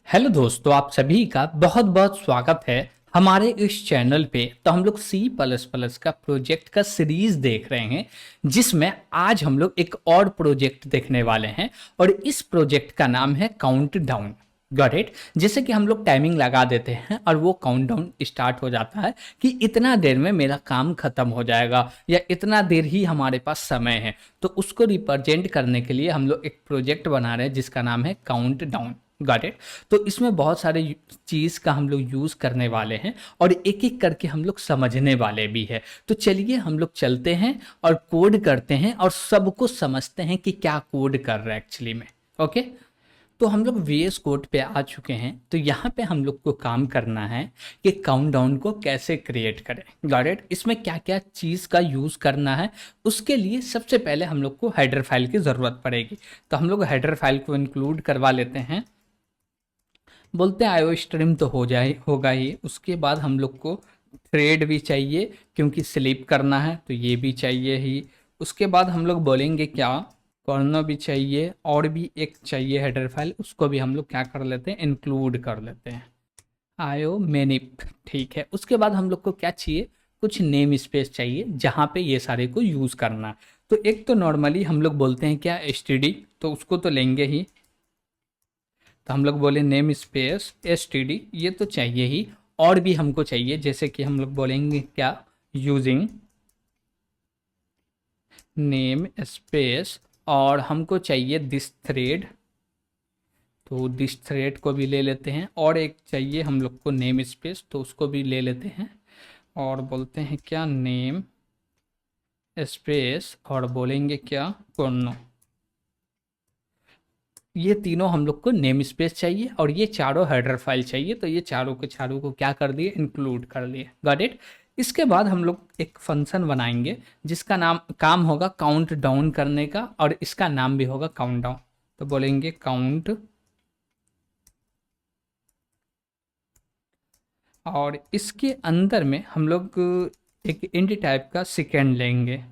Hello दोस्तों, आप सभी का बहुत बहुत स्वागत है हमारे इस चैनल पे। तो हम लोग सी प्लस प्लस का प्रोजेक्ट का सीरीज देख रहे हैं, जिसमें आज हम लोग एक और प्रोजेक्ट देखने वाले हैं। और इस प्रोजेक्ट का नाम है काउंट डाउन। Got it. जैसे कि हम लोग टाइमिंग लगा देते हैं और वो काउंट डाउन स्टार्ट हो जाता है कि इतना देर में मेरा काम खत्म हो जाएगा या इतना देर ही हमारे पास समय है। तो उसको रिप्रेजेंट करने के लिए हम लोग एक प्रोजेक्ट बना रहे हैं जिसका नाम है काउंट डाउन। Got it. तो इसमें बहुत सारे चीज़ का हम लोग यूज़ करने वाले हैं और एक एक करके हम लोग समझने वाले भी हैं। तो चलिए हम लोग चलते हैं और कोड करते हैं और सबको समझते हैं कि क्या कोड कर रहे हैं एक्चुअली में। ओके। तो हम लोग वीएस कोड पे आ चुके हैं। तो यहाँ पे हम लोग को काम करना है कि काउंटडाउन को कैसे क्रिएट करें। Got it. इसमें क्या क्या चीज़ का यूज़ करना है, उसके लिए सबसे पहले हम लोग को हेडर फाइल की ज़रूरत पड़ेगी। तो हम लोग हेडर फाइल को इंक्लूड करवा लेते हैं। बोलते हैं आईओ स्ट्रीम तो हो जाए होगा ही। उसके बाद हम लोग को थ्रेड भी चाहिए क्योंकि स्लीप करना है, तो ये भी चाहिए ही। उसके बाद हम लोग बोलेंगे क्या, कॉर्नो भी चाहिए और भी एक चाहिए हेडर फाइल, उसको भी हम लोग क्या कर लेते हैं, इंक्लूड कर लेते हैं। आयो मैनिप। ठीक है। उसके बाद हम लोग को क्या चाहिए, कुछ नेम स्पेस चाहिए जहाँ पे ये सारे को यूज़ करना है। तो एक तो नॉर्मली हम लोग बोलते हैं क्या, एसटीडी, तो उसको तो लेंगे ही। तो हम लोग बोले नेम स्पेस एसटीडी, ये तो चाहिए ही। और भी हमको चाहिए, जैसे कि हम लोग बोलेंगे क्या, यूजिंग नेम स्पेस, और हमको चाहिए दिस थ्रेड। तो दिस थ्रेड को भी ले लेते हैं। और एक चाहिए हम लोग को नेम स्पेस, तो उसको भी ले लेते हैं। और बोलते हैं क्या, नेम स्पेस, और बोलेंगे क्या, कॉर्नो। ये तीनों हम लोग को नेम स्पेस चाहिए और ये चारों हेडर फाइल चाहिए। तो ये चारों के चारों को क्या कर दिए, इंक्लूड कर लिए। Got it. इसके बाद हम लोग एक फंक्शन बनाएंगे जिसका नाम काम होगा काउंट डाउन करने का, और इसका नाम भी होगा काउंट डाउन। तो बोलेंगे काउंट, और इसके अंदर में हम लोग एक इंट टाइप का सेकेंड लेंगे।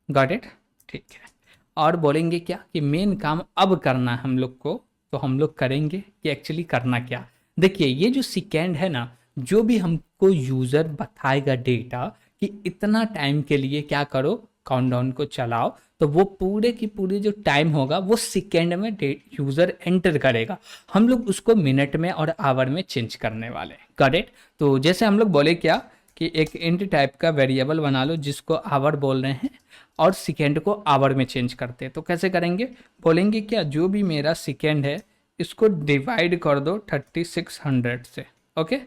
Got it. ठीक है। और बोलेंगे क्या कि मेन काम अब करना है हम लोग को। तो हम लोग करेंगे कि एक्चुअली करना क्या। देखिए ये जो सेकेंड है ना, जो भी हमको यूज़र बताएगा डेटा कि इतना टाइम के लिए क्या करो, काउंटडाउन को चलाओ, तो वो पूरे की पूरी जो टाइम होगा वो सेकेंड में यूज़र एंटर करेगा। हम लोग उसको मिनट में और आवर में चेंज करने वाले हैं। करेक्ट। तो जैसे हम लोग बोले क्या कि एक इंट टाइप का वेरिएबल बना लो जिसको आवर बोल रहे हैं, और सेकेंड को आवर में चेंज करते हैं। तो कैसे करेंगे, बोलेंगे क्या, जो भी मेरा सेकेंड है इसको डिवाइड कर दो 3600 से। ओके।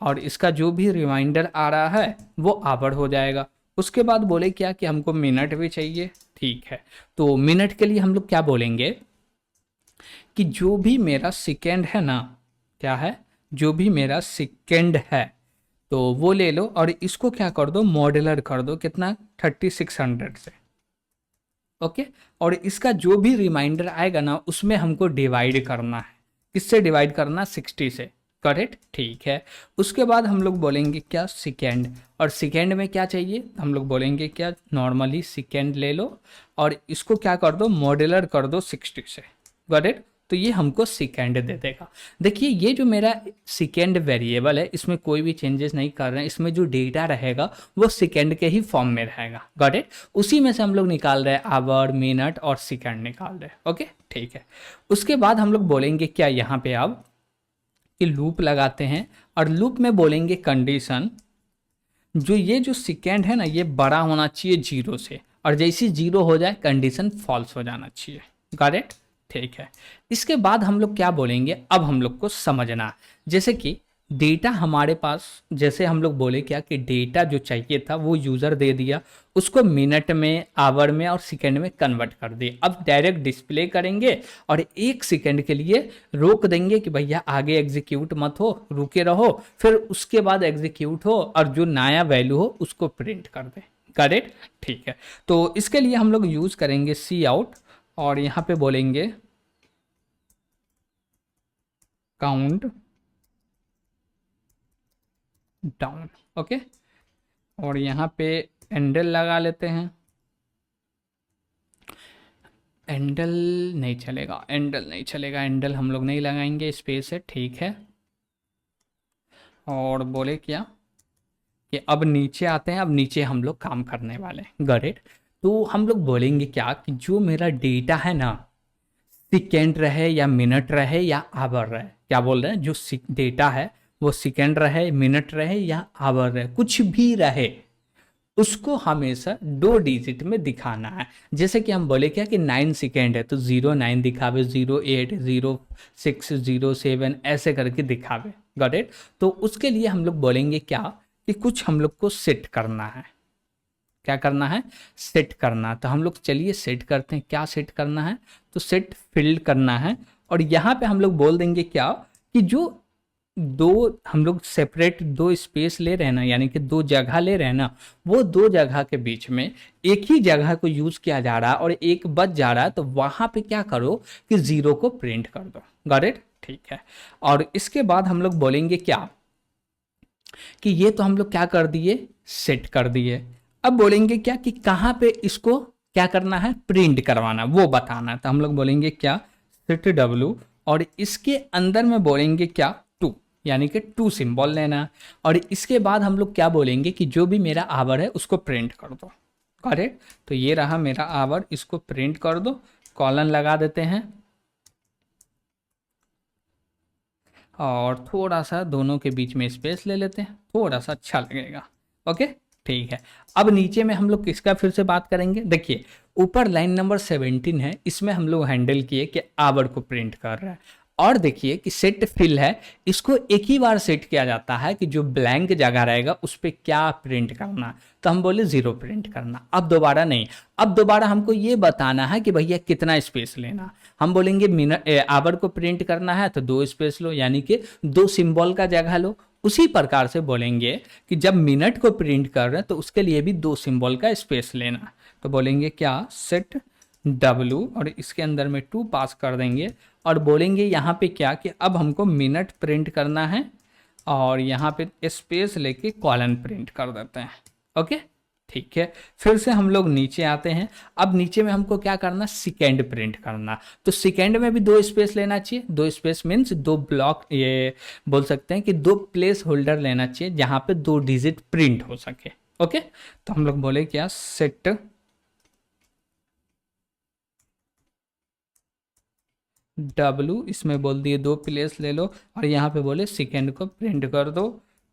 और इसका जो भी रिमाइंडर आ रहा है वो आवर हो जाएगा। उसके बाद बोले क्या कि हमको मिनट भी चाहिए। ठीक है। तो मिनट के लिए हम लोग क्या बोलेंगे कि जो भी मेरा सेकेंड है ना, क्या है, जो भी मेरा सेकेंड है तो वो ले लो और इसको क्या कर दो, मॉड्यूलर कर दो, कितना, 3600 से। ओके। और इसका जो भी रिमाइंडर आएगा ना उसमें हमको डिवाइड करना है। किससे डिवाइड करना, 60 से। करेक्ट। ठीक है। उसके बाद हम लोग बोलेंगे क्या, सेकेंड, और सेकेंड में क्या चाहिए, हम लोग बोलेंगे क्या, नॉर्मली सेकेंड ले लो और इसको क्या कर दो, मॉड्यूलर कर दो 60 से। करेक्ट। तो ये हमको सेकेंड दे देगा। देखिए ये जो मेरा सेकेंड वेरिएबल है इसमें कोई भी चेंजेस नहीं कर रहे हैं। इसमें जो डेटा रहेगा वो सेकेंड के ही फॉर्म में रहेगा। Got it. उसी में से हम लोग निकाल रहे हैं आवर, मिनट और सेकेंड निकाल रहे हैं। ओके। ठीक है। उसके बाद हम लोग बोलेंगे क्या, यहाँ पे अब कि लूप लगाते हैं और लूप में बोलेंगे कंडीशन, जो ये जो सेकेंड है ना ये बड़ा होना चाहिए जीरो से, और जैसे जीरो हो जाए कंडीशन फॉल्स हो जाना चाहिए। Got it. ठीक है। इसके बाद हम लोग क्या बोलेंगे, अब हम लोग को समझना, जैसे कि डेटा हमारे पास, जैसे हम लोग बोले क्या कि डेटा जो चाहिए था वो यूज़र दे दिया, उसको मिनट में, आवर में और सेकेंड में कन्वर्ट कर दिए। अब डायरेक्ट डिस्प्ले करेंगे और एक सेकेंड के लिए रोक देंगे कि भैया आगे एग्जीक्यूट मत हो, रुके रहो, फिर उसके बाद एग्जीक्यूट हो और जो नया वैल्यू हो उसको प्रिंट कर दे। करेक्ट। ठीक है। तो इसके लिए हम लोग यूज़ करेंगे सी आउट, और यहाँ पे बोलेंगे काउंट डाउन। ओके। और यहाँ पे एंडल लगा लेते हैं। एंडल नहीं चलेगा, एंडल नहीं चलेगा, एंडल हम लोग नहीं लगाएंगे, स्पेस है, ठीक है। और बोले क्या कि अब नीचे आते हैं, अब नीचे हम लोग काम करने वाले हैं, गॉट इट। तो हम लोग बोलेंगे क्या कि जो मेरा डेटा है ना, सेकेंड रहे या मिनट रहे या आवर रहे, क्या बोल रहे हैं, जो डेटा है वो सेकेंड रहे, मिनट रहे या आवर रहे, कुछ भी रहे, उसको हमेशा 2 डिजिट में दिखाना है। जैसे कि हम बोले क्या कि 9 सेकेंड है तो 09 दिखावे, 08, 06, 07 ऐसे करके दिखावे, गॉट इट। तो उसके लिए हम लोग बोलेंगे क्या कि कुछ हम लोग को सेट करना है। क्या करना है? सेट करना। तो हम लोग चलिए सेट करते हैं। क्या सेट करना है? तो सेट फील्ड करना है। और यहाँ पे हम लोग बोल देंगे क्या कि जो दो हम लोग सेपरेट 2 स्पेस ले रहे हैं ना, यानी कि 2 जगह ले रहे हैं ना, वो 2 जगह के बीच में एक ही जगह को यूज किया जा रहा है और एक बच जा रहा है, तो वहां पे क्या करो कि 0 को प्रिंट कर दो, गॉट इट, ठीक है। और इसके बाद हम लोग बोलेंगे क्या कि ये तो हम लोग क्या कर दिए, सेट कर दिए। अब बोलेंगे क्या कि कहाँ पे इसको क्या करना है, प्रिंट करवाना, वो बताना है। तो हम लोग बोलेंगे क्या, सेट डब्ल्यू, और इसके अंदर में बोलेंगे क्या, टू, यानी कि 2 सिंबल लेना। और इसके बाद हम लोग क्या बोलेंगे कि जो भी मेरा आवर है उसको प्रिंट कर दो, करेक्ट। तो ये रहा मेरा आवर, इसको प्रिंट कर दो, कॉलन लगा देते हैं और थोड़ा सा दोनों के बीच में स्पेस ले लेते हैं, थोड़ा सा अच्छा लगेगा, ओके, ठीक है। अब नीचे में हम लोग किसका फिर से बात करेंगे, देखिए ऊपर लाइन नंबर 17 है, इसमें हम लोग हैंडल किए कि आवर को प्रिंट कर रहा है। और देखिए कि सेट फिल है, इसको एक ही बार सेट किया जाता है कि जो ब्लैंक जगह रहेगा उस पर क्या प्रिंट करना, तो हम बोले 0 प्रिंट करना। अब दोबारा नहीं, अब दोबारा हमको ये बताना है कि भैया कितना स्पेस लेना। हम बोलेंगे मिनट आवर को प्रिंट करना है तो 2 स्पेस लो, यानी कि 2 सिंबल का जगह लो। उसी प्रकार से बोलेंगे कि जब मिनट को प्रिंट कर रहे हैं तो उसके लिए भी 2 सिंबल का स्पेस लेना। तो बोलेंगे क्या, सेट W, और इसके अंदर में 2 पास कर देंगे और बोलेंगे यहाँ पे क्या कि अब हमको मिनट प्रिंट करना है और यहाँ पे स्पेस लेके कॉलन प्रिंट कर देते हैं, ओके, ठीक है। फिर से हम लोग नीचे आते हैं। अब नीचे में हमको क्या करना, सेकेंड प्रिंट करना। तो सेकेंड में भी 2 स्पेस लेना चाहिए, 2 स्पेस मीन्स 2 ब्लॉक, ये बोल सकते हैं कि 2 प्लेस होल्डर लेना चाहिए जहाँ पे 2 डिजिट प्रिंट हो सके, ओके। तो हम लोग बोले क्या, सेट W, इसमें बोल दिए 2 प्लेस ले लो और यहाँ पे बोले सेकेंड को प्रिंट कर दो।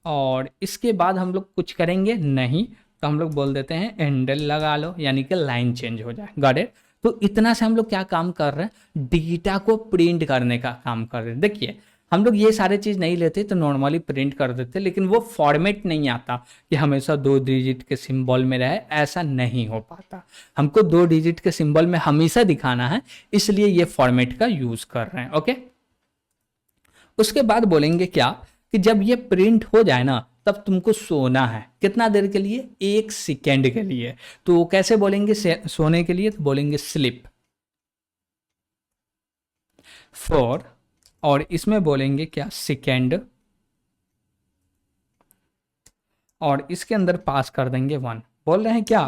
और इसके बाद हम लोग कुछ करेंगे नहीं, तो हम लोग बोल देते हैं एंडल लगा लो, यानी कि लाइन चेंज हो जाए, गॉट इट। तो इतना से हम लोग क्या काम कर रहे हैं, डेटा को प्रिंट करने का काम कर रहे हैं। देखिए हम लोग ये सारे चीज़ नहीं लेते तो नॉर्मली प्रिंट कर देते, लेकिन वो फॉर्मेट नहीं आता कि हमेशा 2 डिजिट के सिंबल में रहे, ऐसा नहीं हो पाता। हमको 2 डिजिट के सिंबल में हमेशा दिखाना है, इसलिए ये फॉर्मेट का यूज कर रहे हैं, ओके। उसके बाद बोलेंगे क्या कि जब ये प्रिंट हो जाए ना तब तुमको सोना है, कितना देर के लिए, 1 सेकेंड के लिए। तो कैसे बोलेंगे सोने के लिए, तो बोलेंगे स्लिप फॉर, और इसमें बोलेंगे क्या, सेकेंड, और इसके अंदर पास कर देंगे 1। बोल रहे हैं क्या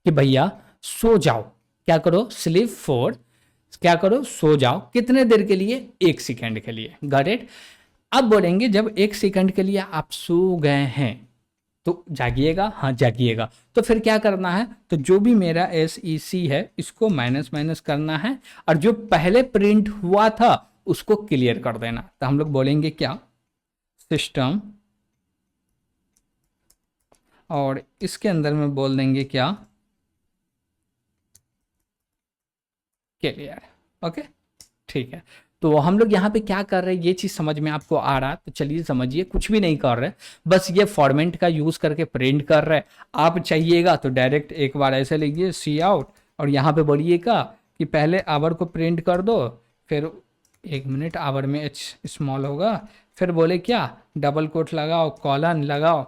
कि भैया सो जाओ, क्या करो, स्लीप फॉर, क्या करो, सो जाओ, कितने देर के लिए, 1 सेकेंड के लिए, गॉट इट। अब बोलेंगे जब 1 सेकेंड के लिए आप सो गए हैं तो जागिएगा, हाँ जागिएगा। तो फिर क्या करना है, तो जो भी मेरा SEC है इसको माइनस माइनस करना है और जो पहले प्रिंट हुआ था उसको क्लियर कर देना। तो हम लोग बोलेंगे क्या, सिस्टम, और इसके अंदर में बोल देंगे क्या, क्लियर, ओके, ठीक है। तो हम लोग यहाँ पे क्या कर रहे हैं, ये चीज़ समझ में आपको आ रहा है तो चलिए समझिए, कुछ भी नहीं कर रहे, बस ये फॉर्मेट का यूज़ करके प्रिंट कर रहे हैं। आप चाहिएगा तो डायरेक्ट एक बार ऐसे लिखिए सी आउट और यहाँ पे बोलिएगा कि पहले आवर को प्रिंट कर दो, फिर 1 मिनट, आवर में H स्मॉल होगा, फिर बोले क्या, डबल कोट लगाओ, कॉलन लगाओ,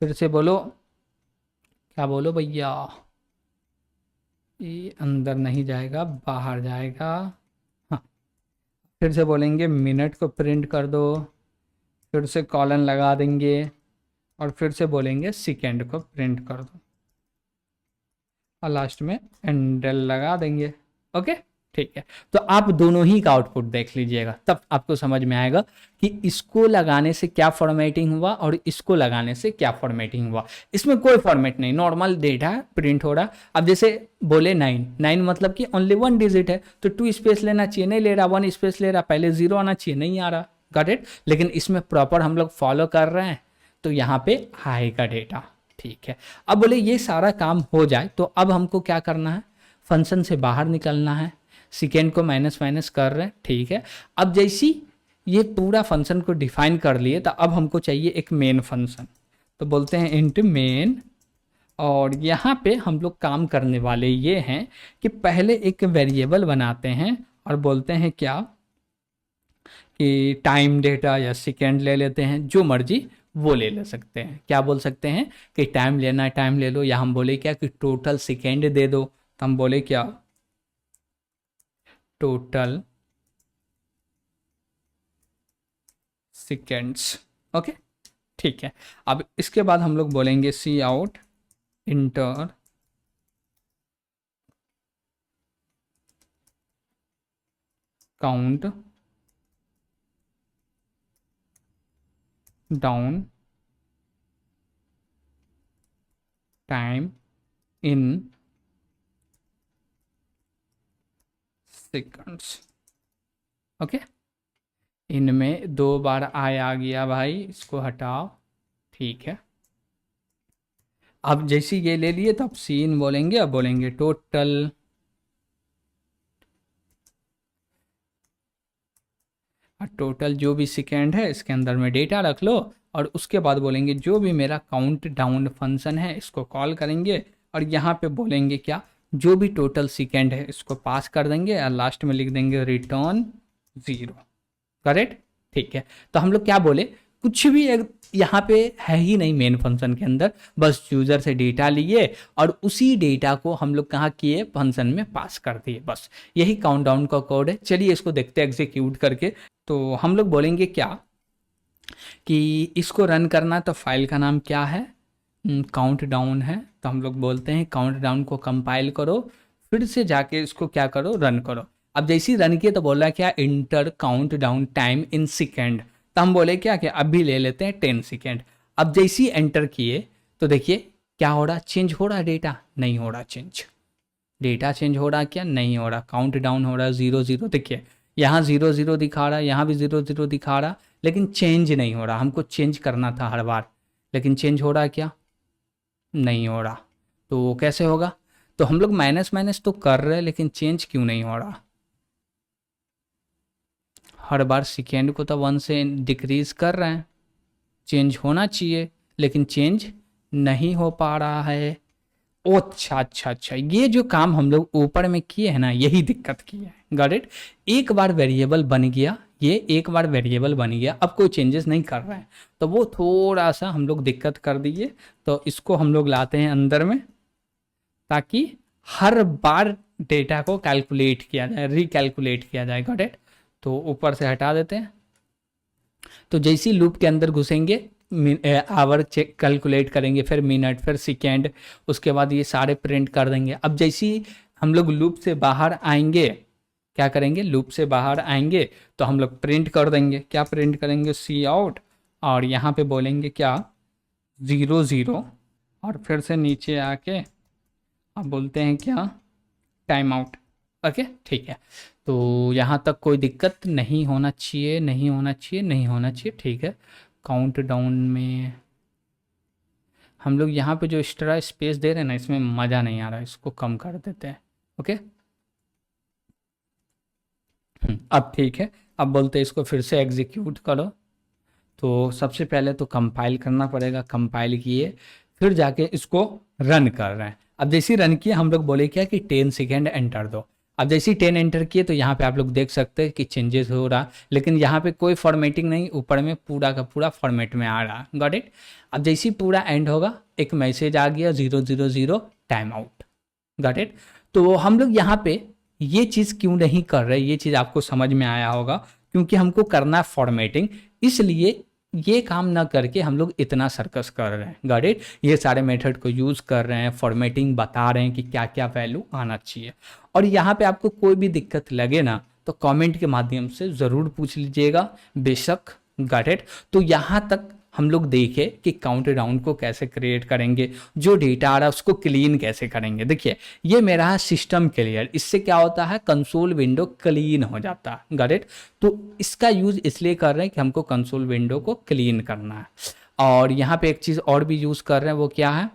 फिर से बोलो, क्या बोलो भैया, ये अंदर नहीं जाएगा, बाहर जाएगा, हाँ। फिर से बोलेंगे मिनट को प्रिंट कर दो, फिर से कॉलन लगा देंगे और फिर से बोलेंगे सेकेंड को प्रिंट कर दो और लास्ट में एंडल लगा देंगे, ओके ठीक है। तो आप दोनों ही का आउटपुट देख लीजिएगा, तब आपको समझ में आएगा कि इसको लगाने से क्या फॉर्मेटिंग हुआ और इसको लगाने से क्या फॉर्मेटिंग हुआ। इसमें कोई फॉर्मेट नहीं, नॉर्मल डेटा प्रिंट हो रहा। अब जैसे बोले 9 मतलब कि ओनली 1 डिजिट है, तो 2 स्पेस लेना चाहिए, नहीं ले रहा, 1 स्पेस ले रहा, पहले 0 आना चाहिए, नहीं आ रहा, गॉट इट। लेकिन इसमें प्रॉपर हम लोग फॉलो कर रहे हैं, तो यहाँ पे आएगा डेटा, ठीक है। अब बोले ये सारा काम हो जाए तो अब हमको क्या करना है, फंक्शन से बाहर निकलना है, सेकेंड को माइनस माइनस कर रहे हैं, ठीक है। अब जैसी ये पूरा फंक्शन को डिफाइन कर लिए, तो अब हमको चाहिए एक मेन फंक्शन, तो बोलते हैं इंट मेन। और यहाँ पे हम लोग काम करने वाले ये हैं कि पहले एक वेरिएबल बनाते हैं और बोलते हैं क्या कि टाइम डेटा या सेकेंड ले लेते हैं, जो मर्जी वो ले सकते हैं। क्या बोल सकते हैं कि टाइम लेना है टाइम ले लो, या हम बोले क्या कि टोटल सेकेंड दे दो, तो हम बोले क्या टोटल सेकेंड्स, ओके ठीक है। अब इसके बाद हम लोग बोलेंगे सी आउट enter countdown time in seconds, okay. इनमें 2 बार आय आ गया भाई, इसको हटाओ, ठीक है। अब जैसे ये ले लिए तो अब सीन बोलेंगे, अब बोलेंगे टोटल टोटल जो भी सेकेंड है इसके अंदर में डेटा रख लो, और उसके बाद बोलेंगे जो भी मेरा काउंट डाउन फंक्शन है इसको कॉल करेंगे, और यहाँ पे बोलेंगे क्या जो भी टोटल सेकेंड है इसको पास कर देंगे, और लास्ट में लिख देंगे रिटर्न 0, करेक्ट ठीक है। तो हम लोग क्या बोले, कुछ भी यहाँ पे है ही नहीं मेन फंक्शन के अंदर, बस यूजर से डेटा लिए और उसी डेटा को हम लोग कहाँ किए, फंक्शन में पास कर दिए, बस यही काउंटडाउन का कोड है। चलिए इसको देखते हैं एग्जीक्यूट करके। तो हम लोग बोलेंगे क्या कि इसको रन करना, तो फाइल का नाम क्या है, काउंट डाउन है, तो हम लोग बोलते हैं काउंट डाउन को कंपाइल करो, फिर से जाके इसको क्या करो, रन करो। अब जैसे ही रन किए तो बोला क्या inter countdown time in second, तो हम बोले क्या कि अभी ले लेते हैं 10 सेकेंड। अब जैसे ही एंटर किए तो देखिए क्या हो रहा, चेंज हो रहा डेटा, नहीं हो रहा चेंज, डेटा चेंज हो रहा क्या, नहीं हो रहा, काउंट डाउन हो रहा 0 0, देखिए यहाँ 0 0 दिखा रहा, यहाँ भी 0 0 दिखा रहा, लेकिन चेंज नहीं हो रहा। हमको चेंज करना था हर बार, लेकिन चेंज हो रहा क्या, नहीं हो रहा। तो कैसे होगा, तो हम लोग माइनस माइनस तो कर रहे हैं लेकिन चेंज क्यों नहीं हो रहा। हर बार सेकेंड को तो 1 से डिक्रीज कर रहे हैं, चेंज होना चाहिए लेकिन चेंज नहीं हो पा रहा है। ओ अच्छा अच्छा अच्छा, ये जो काम हम लोग ऊपर में किए हैं ना, यही दिक्कत की है, गॉट इट। एक बार वेरिएबल बन गया, ये एक बार वेरिएबल बन गया, अब कोई चेंजेस नहीं कर रहे हैं, तो वो थोड़ा सा हम लोग दिक्कत कर दिए। तो इसको हम लोग लाते हैं अंदर में, ताकि हर बार डेटा को कैलकुलेट किया जाए, रिकैलकुलेट किया जाए, गॉट इट। तो ऊपर से हटा देते हैं। तो जैसे ही लूप के अंदर घुसेंगे, आवर चेक कैलकुलेट करेंगे, फिर मिनट, फिर सेकेंड, उसके बाद ये सारे प्रिंट कर देंगे। अब जैसे ही हम लोग लूप से बाहर आएंगे, क्या करेंगे, लूप से बाहर आएंगे तो हम लोग प्रिंट कर देंगे। क्या प्रिंट करेंगे, सी आउट, और यहाँ पे बोलेंगे क्या 0 0, और फिर से नीचे आके अब बोलते हैं क्या टाइम आउट, ओके ठीक है। तो यहाँ तक कोई दिक्कत नहीं होना चाहिए, नहीं होना चाहिए, नहीं होना चाहिए, ठीक है। काउंट डाउन में हम लोग यहाँ पे जो एक्स्ट्रा स्पेस दे रहे हैं ना, इसमें मज़ा नहीं आ रहा है, इसको कम कर देते हैं, ओके। अब ठीक है, अब बोलते हैं इसको फिर से एग्जीक्यूट करो। तो सबसे पहले तो कंपाइल करना पड़ेगा, कंपाइल किए फिर जाके इसको रन कर रहे हैं। अब जैसे ही रन किए हम लोग बोले क्या कि 10 सेकेंड एंटर दो। अब जैसे ही 10 एंटर किए तो यहाँ पे आप लोग देख सकते हैं कि चेंजेस हो रहा, लेकिन यहाँ पे कोई फॉर्मेटिंग नहीं, ऊपर में पूरा का पूरा फॉर्मेट में आ रहा, गॉट इट। अब जैसे ही पूरा एंड होगा एक मैसेज आ गया 0 0 0 टाइम आउट, गॉट इट। तो हम लोग यहाँ पे ये चीज़ क्यों नहीं कर रहे, ये चीज़ आपको समझ में आया होगा, क्योंकि हमको करना है फॉर्मेटिंग, इसलिए ये काम ना करके हम लोग इतना सर्कस कर रहे हैं, गॉट इट। ये सारे मेथड को यूज़ कर रहे हैं, फॉर्मेटिंग बता रहे हैं कि क्या क्या वैल्यू आना चाहिए। और यहाँ पे आपको कोई भी दिक्कत लगे ना तो कमेंट के माध्यम से ज़रूर पूछ लीजिएगा, बेशक, गॉट इट। तो यहाँ तक हम लोग देखें कि काउंट डाउन को कैसे क्रिएट करेंगे, जो डेटा आ रहा है उसको क्लीन कैसे करेंगे। देखिए ये मेरा है सिस्टम क्लियर, इससे क्या होता है कंसोल विंडो क्लीन हो जाता है, गॉट इट। तो इसका यूज़ इसलिए कर रहे हैं कि हमको कंसोल विंडो को क्लीन करना है। और यहाँ पे एक चीज़ और भी यूज़ कर रहे हैं, वो क्या है,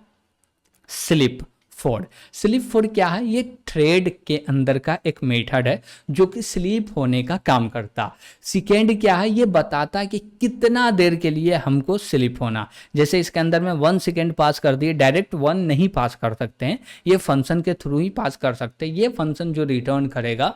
स्लिप फोर्ड। स्लीप फोर्ड क्या है, ये थ्रेड के अंदर का एक मेथड है जो कि स्लीप होने का काम करता। सेकेंड क्या है, ये बताता है कि कितना देर के लिए हमको स्लीप होना। जैसे इसके अंदर में 1 सेकेंड पास कर दिए, डायरेक्ट 1 नहीं पास कर सकते हैं, ये फंक्शन के थ्रू ही पास कर सकते हैं। ये फंक्शन जो रिटर्न करेगा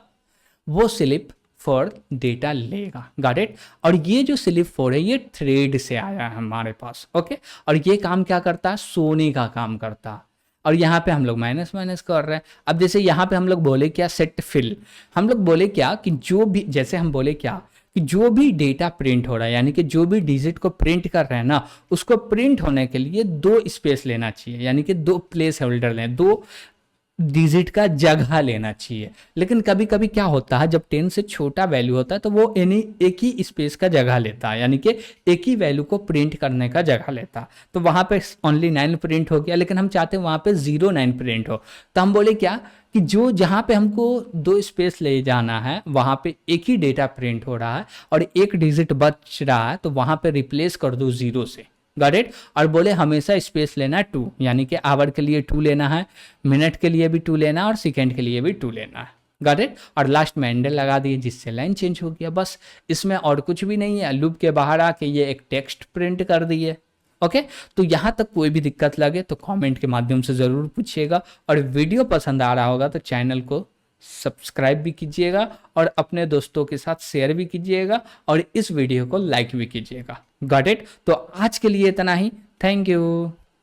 वो स्लीप फॉर डेटा लेगा, गॉट इट। और ये जो स्लीप फॉर है ये थ्रेड से आया है हमारे पास, ओके। और ये काम क्या करता है, सोने का काम करता है। और यहाँ पे हम लोग माइनस माइनस कर रहे हैं। अब जैसे यहाँ पे हम लोग बोले क्या, सेट फिल, हम लोग बोले क्या कि जो भी, जैसे हम बोले क्या कि जो भी डेटा प्रिंट हो रहा है, यानी कि जो भी डिजिट को प्रिंट कर रहे हैं ना, उसको प्रिंट होने के लिए 2 स्पेस लेना चाहिए, यानी कि 2 प्लेस होल्डर लें, 2 डिजिट का जगह लेना चाहिए। लेकिन कभी कभी क्या होता है, जब 10 से छोटा वैल्यू होता है तो वो एक ही स्पेस का जगह लेता है, यानी कि एक ही वैल्यू को प्रिंट करने का जगह लेता है। तो वहाँ पे ओनली 9 प्रिंट हो गया, लेकिन हम चाहते हैं वहाँ पे 09 प्रिंट हो। तो हम बोले क्या कि जो जहाँ पे हमको 2 स्पेस ले जाना है वहाँ पे एक ही डेटा प्रिंट हो रहा है और एक डिजिट बच रहा है, तो वहाँ पे रिप्लेस कर दो 0 से, गॉट इट। और बोले हमेशा स्पेस लेना है 2, यानी कि आवर के लिए 2 लेना है, मिनट के लिए भी 2 लेना है और सेकेंड के लिए भी 2 लेना है, गॉट इट। और लास्ट में एंडल लगा दिए जिससे लाइन चेंज हो गया, बस इसमें और कुछ भी नहीं है। लूप के बाहर आके ये एक टेक्स्ट प्रिंट कर दिए, ओके। तो यहाँ तक कोई भी दिक्कत लगे तो कमेंट के माध्यम से ज़रूर पूछिएगा। और वीडियो पसंद आ रहा होगा तो चैनल को सब्सक्राइब भी कीजिएगा और अपने दोस्तों के साथ शेयर भी कीजिएगा और इस वीडियो को लाइक भी कीजिएगा, गॉट इट। तो आज के लिए इतना ही, थैंक यू।